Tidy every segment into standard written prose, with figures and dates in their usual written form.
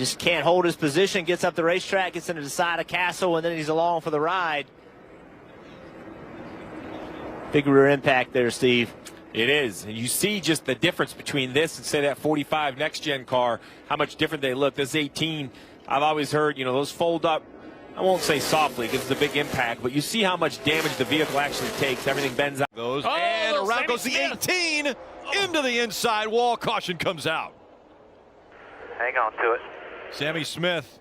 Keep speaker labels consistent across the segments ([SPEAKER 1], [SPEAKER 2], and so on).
[SPEAKER 1] Just can't hold his position, gets up the racetrack, gets into the side of Castle, and then he's along for the ride. Big rear impact there, Steve.
[SPEAKER 2] It is. And you see just the difference between this and, say, that 45 next-gen car, how much different they look. This 18, I've always heard, you know, those fold up, I won't say softly because it's a big impact, but you see how much damage the vehicle actually takes. Everything bends out.
[SPEAKER 3] And around goes the 18 into the inside wall. Caution comes out.
[SPEAKER 4] Hang on to it.
[SPEAKER 3] Sammy Smith,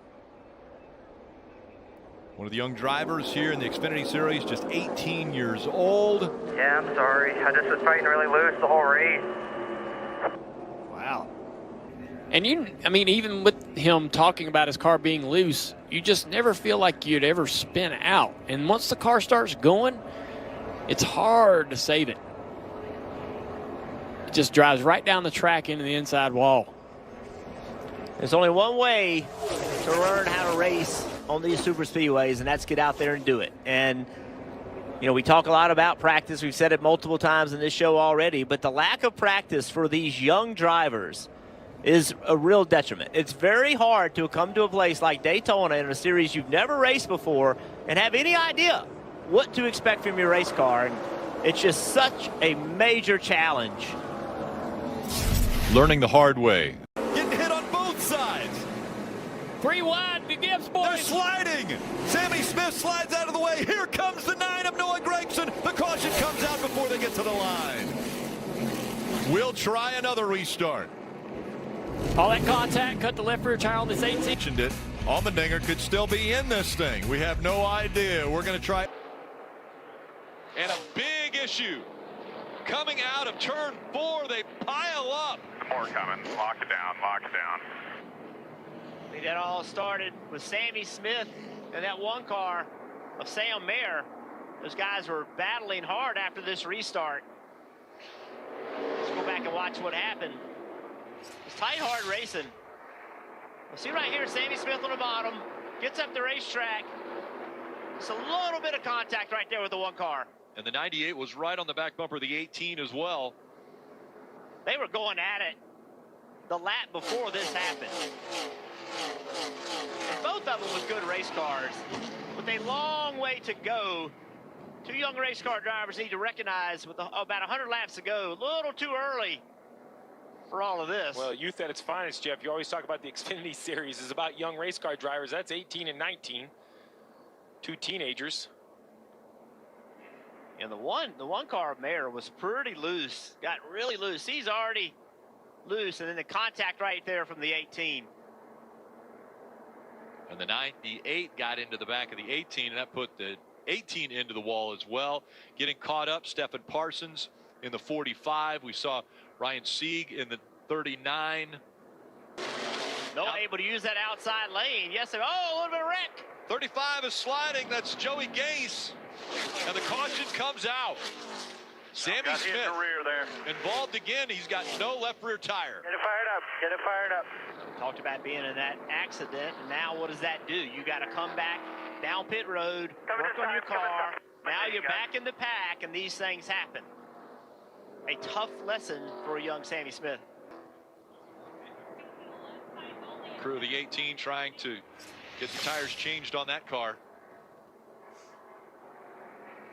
[SPEAKER 3] one of the young drivers here in the Xfinity Series, just 18 years old.
[SPEAKER 4] Yeah, I'm sorry. I just was fighting really loose the whole race.
[SPEAKER 3] Wow.
[SPEAKER 5] And even with him talking about his car being loose, you just never feel like you'd ever spin out. And once the car starts going, it's hard to save it. It just drives right down the track into the inside wall.
[SPEAKER 1] There's only one way to learn how to race on these super speedways, and that's get out there and do it. And, you know, we talk a lot about practice. We've said it multiple times in this show already, but the lack of practice for these young drivers is a real detriment. It's very hard to come to a place like Daytona in a series you've never raced before and have any idea what to expect from your race car. And it's just such a major challenge.
[SPEAKER 3] Learning the hard way. Getting hit on both sides.
[SPEAKER 5] 3 wide, the Gibbs boys.
[SPEAKER 3] They're sliding. Sammy Smith slides out of the way. Here comes the 9 of Noah Gragson. The caution comes out before they get to the line. We'll try another restart.
[SPEAKER 5] All that contact, cut the left rear tire on this 18.
[SPEAKER 3] Mentioned it. Allmendinger could still be in this thing. We have no idea. We're going to try. And a big issue coming out of turn 4. They pile up.
[SPEAKER 4] More coming. Lock it down. Lock it down.
[SPEAKER 1] I think that all started with Sammy Smith and that one car of Sam Mayer. Those guys were battling hard after this restart. Let's go back and watch what happened. It's tight, hard racing. We'll see right here, Sammy Smith on the bottom, gets up the racetrack. Just a little bit of contact right there with the one car.
[SPEAKER 3] And the 98 was right on the back bumper of the 18 as well.
[SPEAKER 1] They were going at it the lap before this happened. And both of them with good race cars, with a long way to go. Two young race car drivers need to recognize with about 100 laps to go, a little too early for all of this.
[SPEAKER 2] Well, youth at its finest, Jeff. You always talk about the Xfinity Series is about young race car drivers. That's 18 and 19. Two teenagers.
[SPEAKER 1] And the one car of Mayer was pretty loose, got really loose. He's already loose, and then the contact right there from the 18.
[SPEAKER 3] And the 98 got into the back of the 18, and that put the 18 into the wall as well. Getting caught up, Stephen Parsons in the 45. We saw Ryan Sieg in the 39.
[SPEAKER 1] No, able to use that outside lane. Yes, sir. Oh, a little bit of wreck.
[SPEAKER 3] 35 is sliding. That's Joey Gase. And the caution comes out. Sammy Smith
[SPEAKER 4] rear there.
[SPEAKER 3] involved again. He's got no left rear tire.
[SPEAKER 4] Get it fired up. Get it fired up.
[SPEAKER 1] Talked about being in that accident, and now what does that do? You got to come back down pit road, work on your car. Now you're back in the pack, and these things happen. A tough lesson for a young Sammy Smith.
[SPEAKER 3] Crew of the 18 trying to get the tires changed on that car.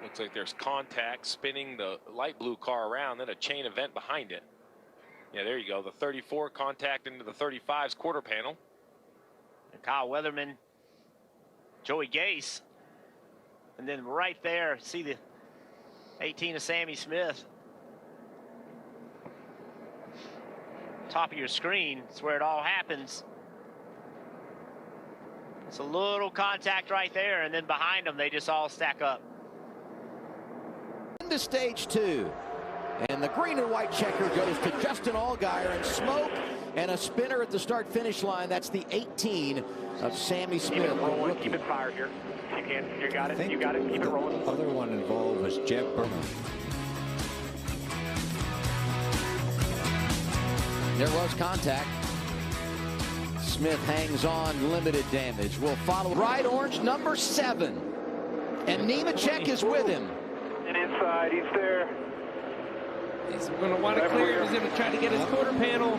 [SPEAKER 2] Looks like there's contact spinning the light blue car around, then a chain event behind it. Yeah, there you go. The 34 contact into the 35's quarter panel.
[SPEAKER 1] And Kyle Weatherman, Joey Gase, and then right there, see the 18 of Sammy Smith. Top of your screen, it's where it all happens. It's a little contact right there, and then behind them, they just all stack up.
[SPEAKER 6] Into stage 2, and the green and white checker goes to Justin Allgaier, and smoke and a spinner at the start-finish line. That's the 18 of Sammy Smith.
[SPEAKER 4] Keep it rolling. Keep it fired here. You can. You got it. You got it. Keep it rolling.
[SPEAKER 7] The other one involved was Jeff Berman.
[SPEAKER 6] There was contact. Smith hangs on, limited damage. Will follow bright orange number 7, and Nemechek is with him.
[SPEAKER 4] And inside, he's there.
[SPEAKER 5] He's going to want to clear. He's going to try to get his quarter panel.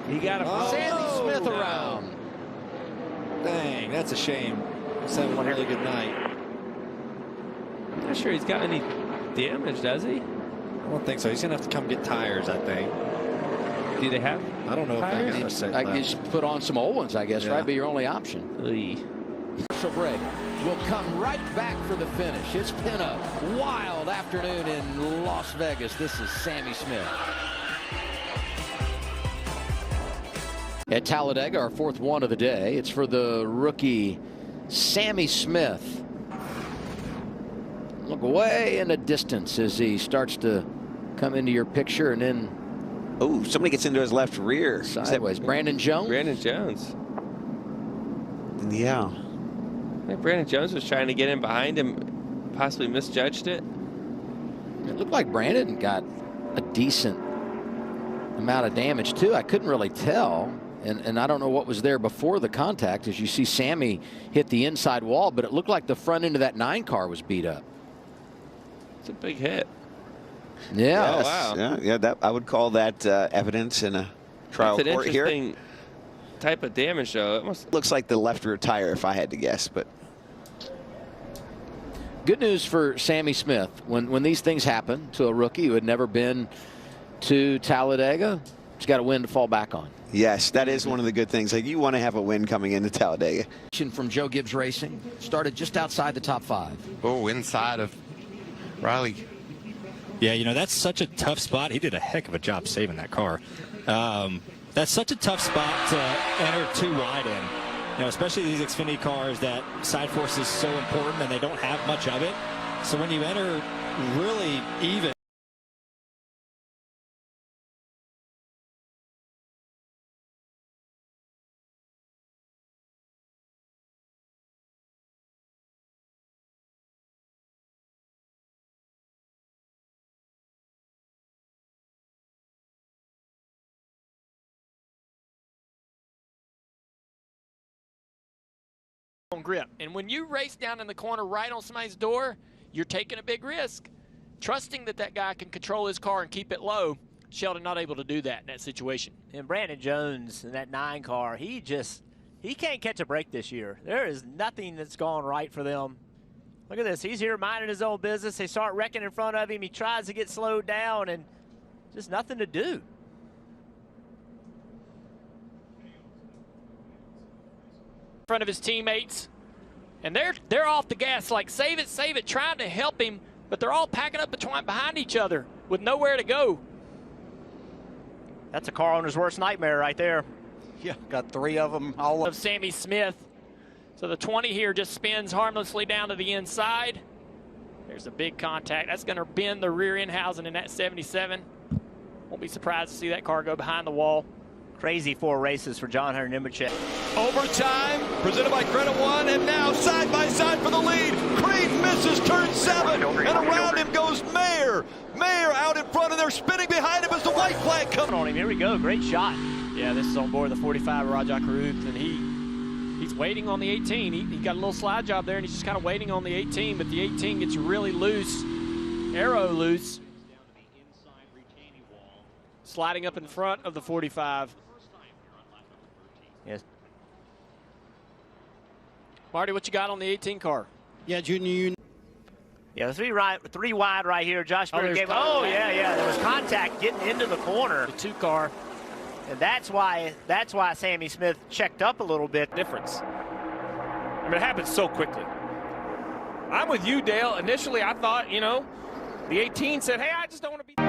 [SPEAKER 5] He got a
[SPEAKER 6] Sammy Smith around.
[SPEAKER 8] Dang, that's a shame. He's having a really good night.
[SPEAKER 9] Not sure he's got any damage, does he?
[SPEAKER 8] I don't think so. He's going to have to come get tires, I think.
[SPEAKER 9] Do they have?
[SPEAKER 8] I don't know
[SPEAKER 9] tires?
[SPEAKER 8] if they got a set
[SPEAKER 6] I
[SPEAKER 8] left.
[SPEAKER 6] guess put on some old ones, I guess,
[SPEAKER 8] Yeah.
[SPEAKER 6] right? Be your only option. Commercial break. We'll come right back for the finish. It's pinup. Wild afternoon in Las Vegas. This is Sammy Smith. At Talladega, our fourth one of the day. It's for the rookie Sammy Smith. Look way in the distance as he starts to come into your picture, and then
[SPEAKER 7] Oh, somebody gets into his left rear.
[SPEAKER 6] sideways. Brandon Jones.
[SPEAKER 9] Brandon Jones.
[SPEAKER 7] Yeah.
[SPEAKER 9] I think Brandon Jones was trying to get in behind him, possibly misjudged it.
[SPEAKER 6] It looked like Brandon got a decent amount of damage too. I couldn't really tell, and I don't know what was there before the contact, as you see Sammy hit the inside wall, but it looked like the front end of that 9 car was beat up.
[SPEAKER 9] It's a big hit.
[SPEAKER 6] Yeah.
[SPEAKER 7] Yes.
[SPEAKER 9] wow.
[SPEAKER 7] Yeah, that I would call that evidence in a trial
[SPEAKER 9] That's an
[SPEAKER 7] court here.
[SPEAKER 9] interesting type of damage, though. It must.
[SPEAKER 7] Looks like the left rear tire, if I had to guess, but
[SPEAKER 6] Good news for Sammy Smith. When these things happen to a rookie who had never been to Talladega, he's got a win to fall back on.
[SPEAKER 7] yes, that is one of the good things. Like, you want to have a win coming into Talladega.
[SPEAKER 6] From Joe Gibbs Racing, started just outside the top 5.
[SPEAKER 10] Oh, inside of Riley.
[SPEAKER 8] Yeah, you know, that's such a tough spot. He did a heck of a job saving that car. That's such a tough spot to enter too wide in. You know, especially these Xfinity cars, that side force is so important and they don't have much of it. So when you enter really even.
[SPEAKER 5] Grip. And when you race down in the corner right on somebody's door, you're taking a big risk. Trusting that that guy can control his car and keep it low. Sheldon not able to do that in that situation.
[SPEAKER 1] And Brandon Jones in that 9 car, he can't catch a break this year. There is nothing that's gone right for them. Look at this. He's here minding his own business. They start wrecking in front of him. He tries to get slowed down and just nothing to do.
[SPEAKER 5] In front of his teammates, and they're off the gas like save it, trying to help him, but they're all packing up behind each other with nowhere to go.
[SPEAKER 1] That's a car owner's worst nightmare right there.
[SPEAKER 10] Yeah, got 3 of them. All
[SPEAKER 5] Of Sammy Smith. So the 20 here just spins harmlessly down to the inside. There's a big contact. That's going to bend the rear end housing in that 77. Won't be surprised to see that car go behind the wall.
[SPEAKER 1] Crazy 4 races for John Hunter Nemechek.
[SPEAKER 11] Overtime, presented by Credit One, and now side by side for the lead. Creed misses turn 7, and around him goes Mayer. Mayer out in front, and they're spinning behind him as the white flag comes
[SPEAKER 1] On him, here we go, great shot.
[SPEAKER 5] Yeah, this is on board the 45 Rajah Caruth, and he's waiting on the 18. He got a little slide job there, and he's just kind of waiting on the 18, but the 18 gets really loose, arrow loose. Sliding up in front of the 45.
[SPEAKER 1] Yes.
[SPEAKER 5] Marty, what you got on the 18 car?
[SPEAKER 8] Yeah, Junior.
[SPEAKER 1] Yeah, 3 wide right here. Josh Berry
[SPEAKER 5] there's
[SPEAKER 1] gave.
[SPEAKER 5] contact.
[SPEAKER 1] Oh yeah. There was contact getting into the corner.
[SPEAKER 5] The 2 car.
[SPEAKER 1] And that's why Sammy Smith checked up a little bit.
[SPEAKER 2] Difference. I mean, it happens so quickly. I'm with you, Dale. Initially, I thought, the 18 said, hey, I just don't want to be.